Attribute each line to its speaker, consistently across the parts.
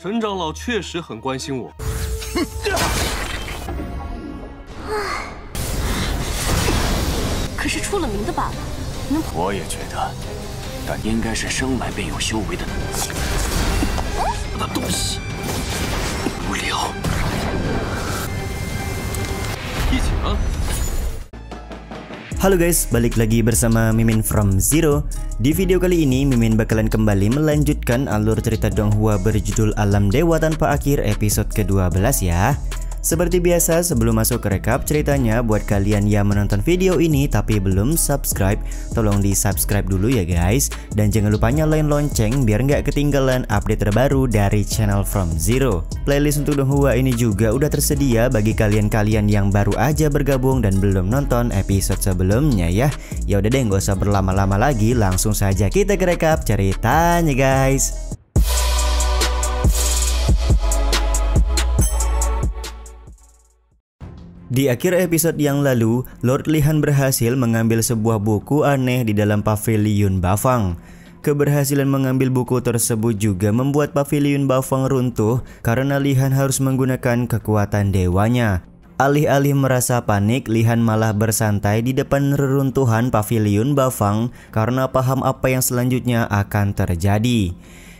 Speaker 1: 陈长老确实很关心我。
Speaker 2: 可是出了名的罢了。
Speaker 3: 我也觉得，但应该是生来便有修为的东西。无聊。
Speaker 1: 一起啊！
Speaker 4: Halo guys, balik lagi bersama Mimin from Zero. Di video kali ini Mimin bakalan kembali melanjutkan alur cerita Donghua berjudul Alam Dewa Tanpa Akhir episode ke-12 ya. Seperti biasa, sebelum masuk ke rekap ceritanya, buat kalian yang menonton video ini tapi belum subscribe, tolong di subscribe dulu ya guys. Dan jangan lupa nyalain lonceng biar nggak ketinggalan update terbaru dari channel From Zero. Playlist untuk Donghua ini juga udah tersedia bagi kalian-kalian yang baru aja bergabung dan belum nonton episode sebelumnya ya. Ya udah deh, nggak usah berlama-lama lagi, langsung saja kita ke rekap ceritanya guys. Di akhir episode yang lalu, Lord Li-Han berhasil mengambil sebuah buku aneh di dalam pavilion Bafang. Keberhasilan mengambil buku tersebut juga membuat pavilion Bafang runtuh karena Li-Han harus menggunakan kekuatan dewanya. Alih-alih merasa panik, Li-Han malah bersantai di depan reruntuhan pavilion Bafang karena paham apa yang selanjutnya akan terjadi.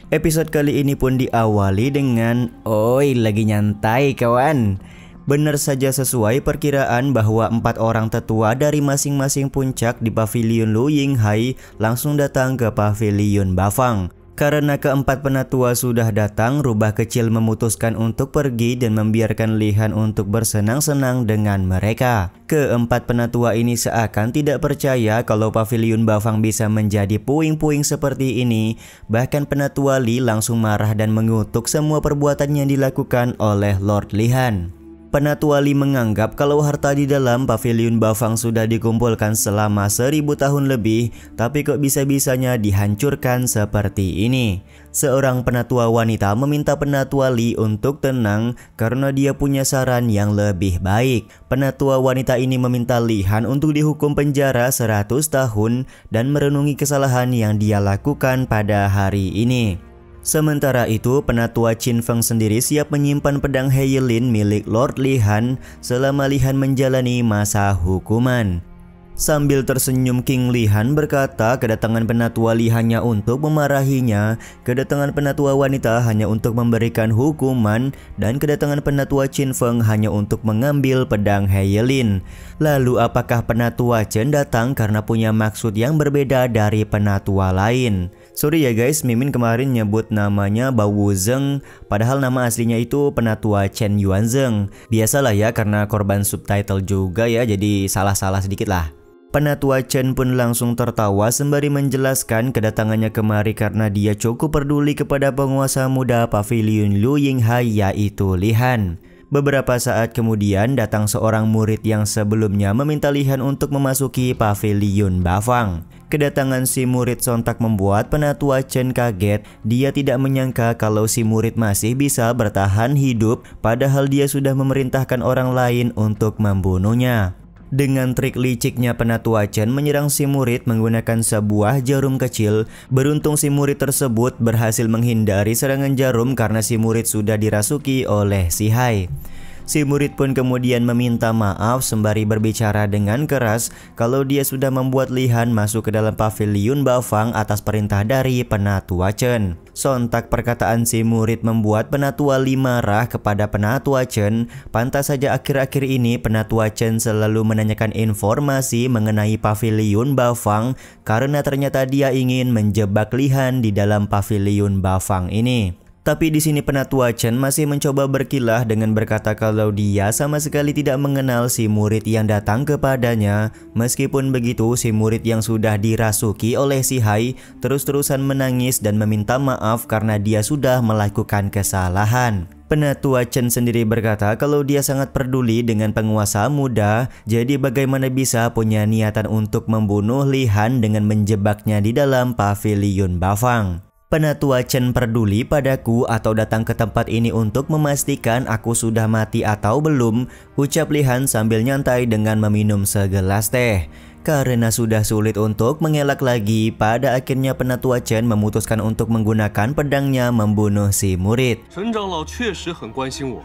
Speaker 4: Episode kali ini pun diawali dengan "Oi, lagi nyantai kawan." Benar saja sesuai perkiraan bahwa 4 orang tetua dari masing-masing puncak di pavilion Lu Yinghai langsung datang ke pavilion Bafang. Karena keempat penatua sudah datang, Rubah Kecil memutuskan untuk pergi dan membiarkan Li-Han untuk bersenang-senang dengan mereka. Keempat penatua ini seakan tidak percaya kalau pavilion Bafang bisa menjadi puing-puing seperti ini. Bahkan penatua Li langsung marah dan mengutuk semua perbuatan yang dilakukan oleh Lord Li-Han. Penatua Li menganggap kalau harta di dalam pavilion Bafang sudah dikumpulkan selama 1000 tahun lebih, tapi kok bisa-bisanya dihancurkan seperti ini. Seorang penatua wanita meminta penatua Li untuk tenang karena dia punya saran yang lebih baik. Penatua wanita ini meminta Li-Han untuk dihukum penjara 100 tahun dan merenungi kesalahan yang dia lakukan pada hari ini. Sementara itu, penatua Qin Feng sendiri siap menyimpan pedang Heilin milik Lord Li-Han selama Li-Han menjalani masa hukuman. Sambil tersenyum, King Li-Han berkata kedatangan penatua Li hanya untuk memarahinya, kedatangan penatua wanita hanya untuk memberikan hukuman, dan kedatangan penatua Qin Feng hanya untuk mengambil pedang Heilin. Lalu apakah penatua Chen datang karena punya maksud yang berbeda dari penatua lain? Sorry ya guys, Mimin kemarin nyebut namanya Bao Wuzeng, padahal nama aslinya itu penatua Chen Yuanzeng. Biasalah ya, karena korban subtitle juga ya, jadi salah-salah sedikit lah. Penatua Chen pun langsung tertawa sembari menjelaskan kedatangannya kemari karena dia cukup peduli kepada penguasa muda pavilion Lu Yinghai yaitu Li-Han. Beberapa saat kemudian datang seorang murid yang sebelumnya meminta Li-Han untuk memasuki pavilion Bafang. Kedatangan si murid sontak membuat penatua Chen kaget. Dia tidak menyangka kalau si murid masih bisa bertahan hidup padahal dia sudah memerintahkan orang lain untuk membunuhnya. Dengan trik liciknya penatua Chen menyerang si murid menggunakan sebuah jarum kecil. Beruntung si murid tersebut berhasil menghindari serangan jarum karena si murid sudah dirasuki oleh si Hai. Si murid pun kemudian meminta maaf sembari berbicara dengan keras kalau dia sudah membuat Li-Han masuk ke dalam pavilion Bafang atas perintah dari penatua Chen. Sontak perkataan si murid membuat penatua Li marah kepada penatua Chen. Pantas saja akhir-akhir ini penatua Chen selalu menanyakan informasi mengenai pavilion Bafang karena ternyata dia ingin menjebak Li-Han di dalam pavilion Bafang ini. Tapi di sini penatua Chen masih mencoba berkilah dengan berkata kalau dia sama sekali tidak mengenal si murid yang datang kepadanya. Meskipun begitu, si murid yang sudah dirasuki oleh si Hai terus-terusan menangis dan meminta maaf karena dia sudah melakukan kesalahan. Penatua Chen sendiri berkata kalau dia sangat peduli dengan penguasa muda, jadi bagaimana bisa punya niatan untuk membunuh Li-Han dengan menjebaknya di dalam pavilion Bafang. Penatua Chen peduli padaku atau datang ke tempat ini untuk memastikan aku sudah mati atau belum, ucap Li-Han sambil nyantai dengan meminum segelas teh. Karena sudah sulit untuk mengelak lagi, pada akhirnya Penatua Chen memutuskan untuk menggunakan pedangnya membunuh si murid.
Speaker 1: 陈长老确实很关心我。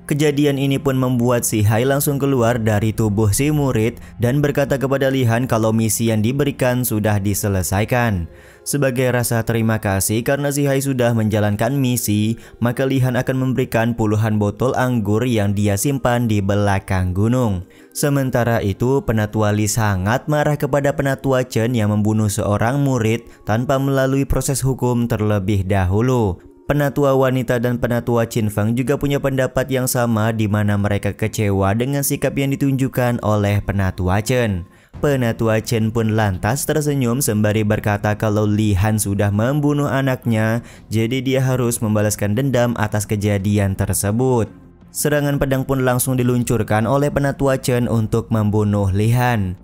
Speaker 4: Kejadian ini pun membuat si Hai langsung keluar dari tubuh si murid dan berkata kepada Li Han kalau misi yang diberikan sudah diselesaikan. Sebagai rasa terima kasih karena si Hai sudah menjalankan misi, maka Li Han akan memberikan puluhan botol anggur yang dia simpan di belakang gunung. Sementara itu, Penatua Li sangat marah kepada Penatua Chen yang membunuh seorang murid tanpa melalui proses hukum terlebih dahulu. Penatua wanita dan Penatua Qin Feng juga punya pendapat yang sama di mana mereka kecewa dengan sikap yang ditunjukkan oleh Penatua Chen. Penatua Chen pun lantas tersenyum sembari berkata kalau Li Han sudah membunuh anaknya, jadi dia harus membalaskan dendam atas kejadian tersebut. Serangan pedang pun langsung diluncurkan oleh Penatua Chen untuk membunuh Li Han.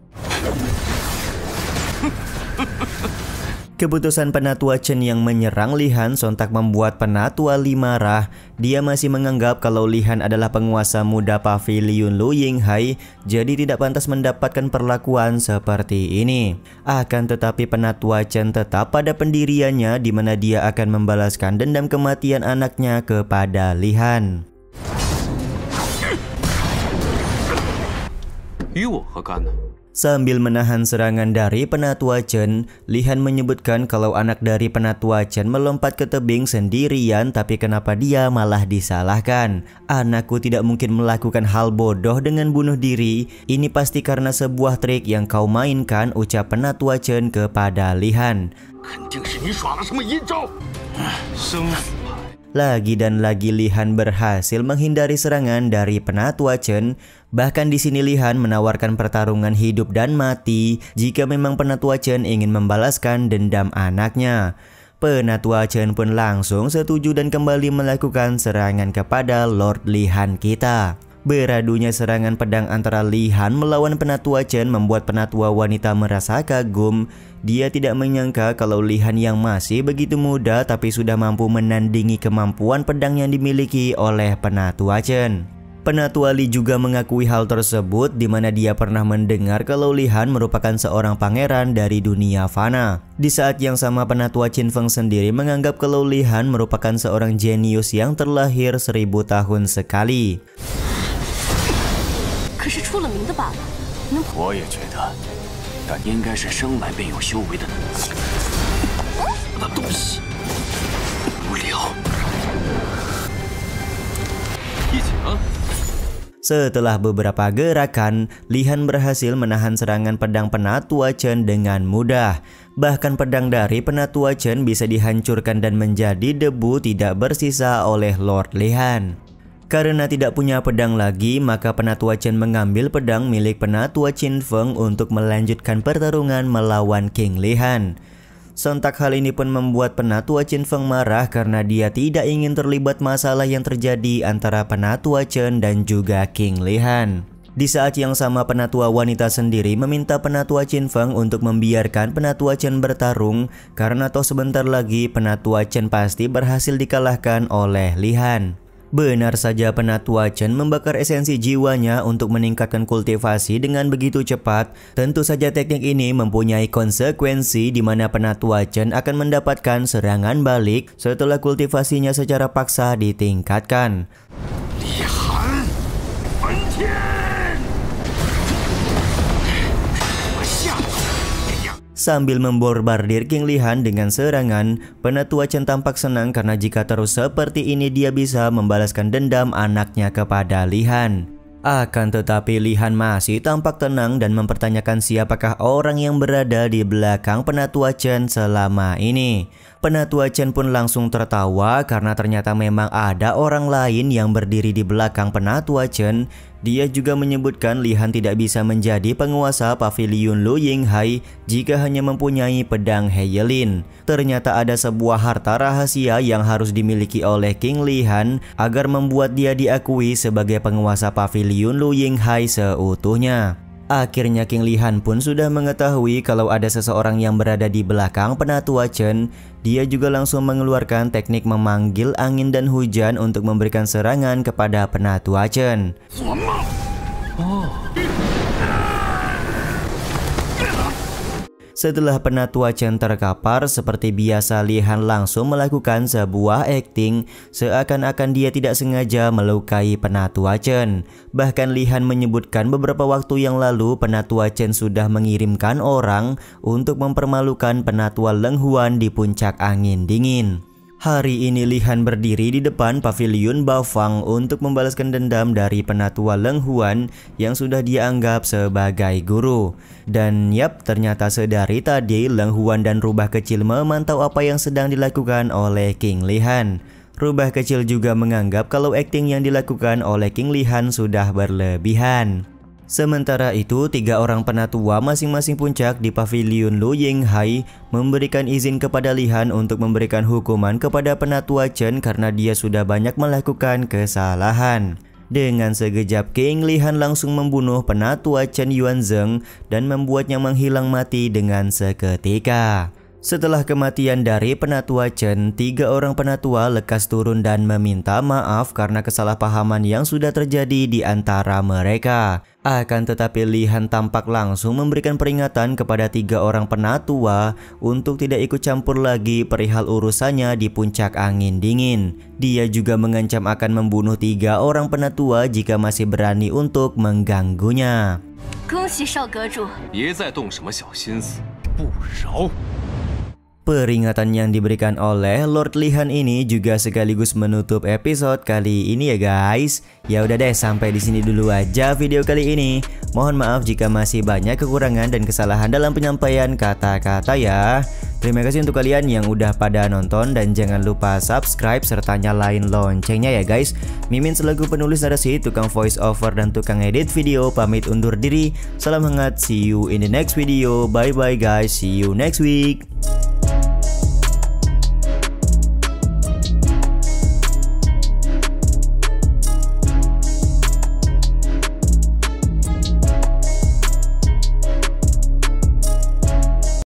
Speaker 4: Keputusan Penatua Chen yang menyerang Li Han sontak membuat Penatua Li marah. Dia masih menganggap kalau Li Han adalah penguasa muda Paviliun Lu Yinghai, jadi tidak pantas mendapatkan perlakuan seperti ini. Akan tetapi Penatua Chen tetap pada pendiriannya di mana dia akan membalaskan dendam kematian anaknya kepada Li Han.
Speaker 1: 与我何干呢？
Speaker 4: Sambil menahan serangan dari Penatua Chen, Li Han menyebutkan kalau anak dari Penatua Chen melompat ke tebing sendirian, tapi kenapa dia malah disalahkan? Anakku tidak mungkin melakukan hal bodoh dengan bunuh diri. Ini pasti karena sebuah trik yang kau mainkan, ucap Penatua Chen kepada Li Han. Lagi dan lagi Li Han berhasil menghindari serangan dari Penatua Chen. Bahkan di sini Li Han menawarkan pertarungan hidup dan mati jika memang Penatua Chen ingin membalaskan dendam anaknya. Penatua Chen pun langsung setuju dan kembali melakukan serangan kepada Lord Li Han kita. Beradunya serangan pedang antara Li Han melawan Penatua Chen membuat Penatua wanita merasa kagum. Dia tidak menyangka kalau Li Han yang masih begitu muda tapi sudah mampu menandingi kemampuan pedang yang dimiliki oleh Penatua Chen. Penatua Li juga mengakui hal tersebut di mana dia pernah mendengar kalau Li Han merupakan seorang pangeran dari dunia fana. Di saat yang sama Penatua Qin Feng sendiri menganggap kalau Li Han merupakan seorang jenius yang terlahir 1000 tahun sekali.
Speaker 2: 可是出了名的罢了。
Speaker 3: 我也觉得，但应该是生来便有修为的能力。那东西无聊。
Speaker 1: 一起啊！
Speaker 4: Setelah beberapa gerakan, Li Han berhasil menahan serangan pedang Penatua Chen dengan mudah. Bahkan pedang dari Penatua Chen bisa dihancurkan dan menjadi debu tidak bersisa oleh Lord Li Han. Karena tidak punya pedang lagi, maka Penatua Chen mengambil pedang milik Penatua Qin Feng untuk melanjutkan pertarungan melawan King Li Han. Sontak hal ini pun membuat Penatua Qin Feng marah karena dia tidak ingin terlibat masalah yang terjadi antara Penatua Chen dan juga King Li Han. Di saat yang sama Penatua wanita sendiri meminta Penatua Qin Feng untuk membiarkan Penatua Chen bertarung karena toh sebentar lagi Penatua Chen pasti berhasil dikalahkan oleh Li Han. Benar saja Penatua Chen membakar esensi jiwanya untuk meningkatkan kultivasi dengan begitu cepat. Tentu saja teknik ini mempunyai konsekuensi di mana Penatua Chen akan mendapatkan serangan balik setelah kultivasinya secara paksa ditingkatkan.
Speaker 3: Li Han,
Speaker 4: Sambil memborbardir King Li Han dengan serangan, Penatua Chen tampak senang karena jika terus seperti ini dia bisa membalaskan dendam anaknya kepada Li Han. Akan tetapi Li Han masih tampak tenang dan mempertanyakan siapakah orang yang berada di belakang Penatua Chen selama ini. Penatua Chen pun langsung tertawa karena ternyata memang ada orang lain yang berdiri di belakang Penatua Chen. Dia juga menyebutkan Li Han tidak bisa menjadi penguasa Paviliun Lu Yinghai jika hanya mempunyai pedang Heilin. Ternyata ada sebuah harta rahasia yang harus dimiliki oleh King Li Han agar membuat dia diakui sebagai penguasa Paviliun Lu Yinghai seutuhnya. Akhirnya King Li Han pun sudah mengetahui kalau ada seseorang yang berada di belakang Penatua Chen. Dia juga langsung mengeluarkan teknik memanggil angin dan hujan untuk memberikan serangan kepada Penatua Chen. Setelah Penatua Chen terkapar, seperti biasa Li Han langsung melakukan sebuah akting seakan-akan dia tidak sengaja melukai Penatua Chen. Bahkan Li Han menyebutkan beberapa waktu yang lalu Penatua Chen sudah mengirimkan orang untuk mempermalukan Penatua Leng Huan di puncak angin dingin. Hari ini Li Han berdiri di depan paviliun Bafang untuk membalaskan dendam dari Penatua Leng Huan yang sudah dia anggap sebagai guru. Dan yap, ternyata sedari tadi Leng Huan dan Rubah Kecil memantau apa yang sedang dilakukan oleh King Li Han. Rubah Kecil juga menganggap kalau akting yang dilakukan oleh King Li Han sudah berlebihan. Sementara itu, 3 orang penatua masing-masing puncak di paviliun Lu Yinghai memberikan izin kepada Li Han untuk memberikan hukuman kepada Penatua Chen karena dia sudah banyak melakukan kesalahan. Dengan sekejap, King Li Han langsung membunuh Penatua Chen Yuanzheng dan membuatnya menghilang mati dengan seketika. Setelah kematian dari Penatua Chen, 3 orang penatua lekas turun dan meminta maaf karena kesalahpahaman yang sudah terjadi di antara mereka. Akan tetapi Li Han tampak langsung memberikan peringatan kepada 3 orang penatua untuk tidak ikut campur lagi perihal urusannya di puncak angin dingin. Dia juga mengancam akan membunuh 3 orang penatua jika masih berani untuk mengganggunya.
Speaker 2: 恭喜少阁主，
Speaker 1: 别再动什么小心思，不饶。
Speaker 4: Peringatan yang diberikan oleh Lord Li Han ini juga sekaligus menutup episode kali ini ya guys. Ya udah deh, sampai di sini dulu aja video kali ini. Mohon maaf jika masih banyak kekurangan dan kesalahan dalam penyampaian kata-kata ya. Terima kasih untuk kalian yang udah pada nonton dan jangan lupa subscribe serta nyalain loncengnya ya guys. Mimin selaku penulis narasi, tukang voice over dan tukang edit video pamit undur diri. Salam hangat, see you in the next video. Bye bye guys, see you next week.